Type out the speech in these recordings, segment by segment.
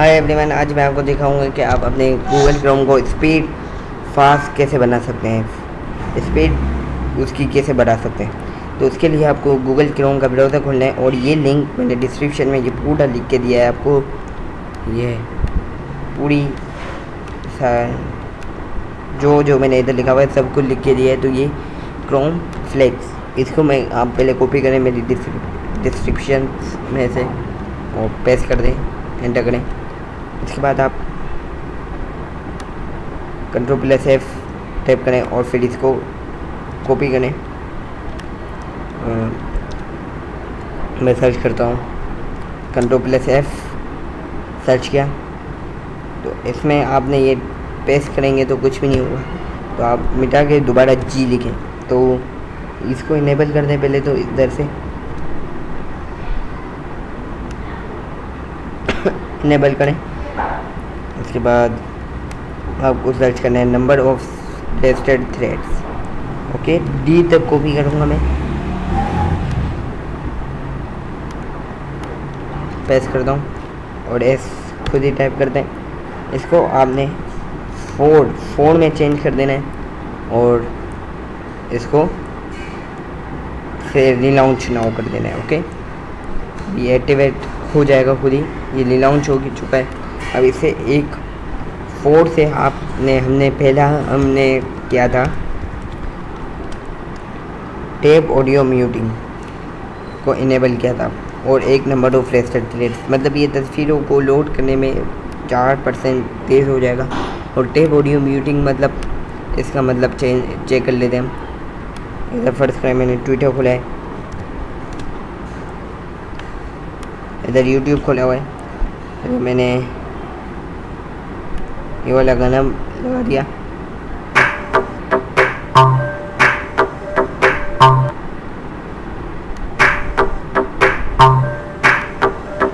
Hi everyone, आज मैं आपको दिखाऊंगा कि आप अपने गूगल क्रोम को स्पीड फास्ट कैसे बना सकते हैं, स्पीड उसकी कैसे बढ़ा सकते हैं। तो उसके लिए आपको गूगल क्रोम का ब्राउज़र खोलना है और ये लिंक मैंने डिस्क्रिप्शन में ये पूरा लिख के दिया है आपको। ये पूरी जो मैंने इधर लिखा हुआ है सब कुछ लिख के दिया है। तो ये क्रोम फ्लेक्स, इसको मैं आप पहले कॉपी करें मेरी डिस्क्रिप्शन में से और पेस्ट कर दें, एंटर करें। इसके बाद आप Ctrl+F टाइप करें और फिर इसको कॉपी करें। मैं सर्च करता हूँ, Ctrl+F सर्च किया तो इसमें आपने ये पेस्ट करेंगे तो कुछ भी नहीं होगा। तो आप मिटा के दोबारा जी लिखें। तो इसको इनेबल कर दें पहले, तो इधर से इनेबल करें। उसके बाद आपको सर्च करना है number of tested threads. Okay, D तक कॉपी करूँगा मैं, पेस्ट करता हूँ और एस खुद ही टाइप करते हैं। इसको आपने फोर में चेंज कर देना है और इसको फिर रिलाउंच नाउ कर देना है। ओके, ये एक्टिवेट हो जाएगा खुद ही, ये रिलाउंच हो चुका है। अब इसे एक 4 से हमने किया था टेप ऑडियो म्यूटिंग को इनेबल किया था और एक नंबर ऑफ रेस्टेड थ्रेड्स, मतलब ये तस्वीरों को लोड करने में 4% तेज़ हो जाएगा। और टेप ऑडियो म्यूटिंग मतलब इसका मतलब चेक कर लेते हैं हम। इधर फर्स्ट करें, मैंने ट्विटर खोला है, इधर यूट्यूब खोला हुआ है, तो मैंने ये वाला गाना लगा दिया।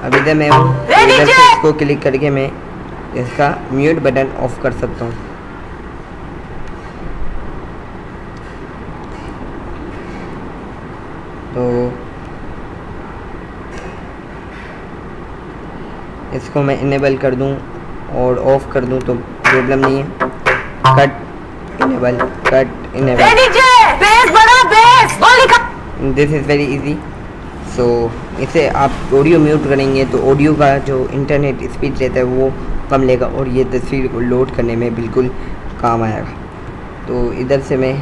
अब इधर मैं हूँ, इधर से इसको क्लिक करके मैं इसका म्यूट बटन ऑफ कर सकता हूँ। तो इसको मैं इनेबल कर दूँ और ऑफ कर दूँ तो प्रॉब्लम नहीं है। Cut enable, cut enable, this is very easy. So इसे आप ऑडियो म्यूट करेंगे तो ऑडियो का जो इंटरनेट स्पीड रहता है वो कम लेगा और ये तस्वीर को लोड करने में बिल्कुल काम आएगा। तो इधर से मैं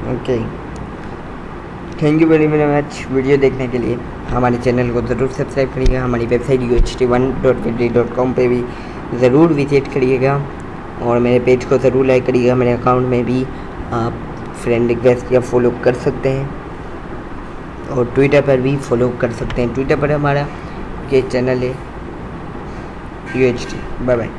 okay, thank you very much video देखने के लिए। हमारे चैनल को ज़रूर सब्सक्राइब करिएगा, हमारी वेबसाइट UHT1.vidri.com पे भी ज़रूर विजिट करिएगा और मेरे पेज को ज़रूर लाइक करिएगा। मेरे अकाउंट में भी आप फ्रेंड रिक्वेस्ट या फॉलो कर सकते हैं और ट्विटर पर भी फॉलो कर सकते हैं। ट्विटर पर हमारा ये चैनल है UHT। Bye bye.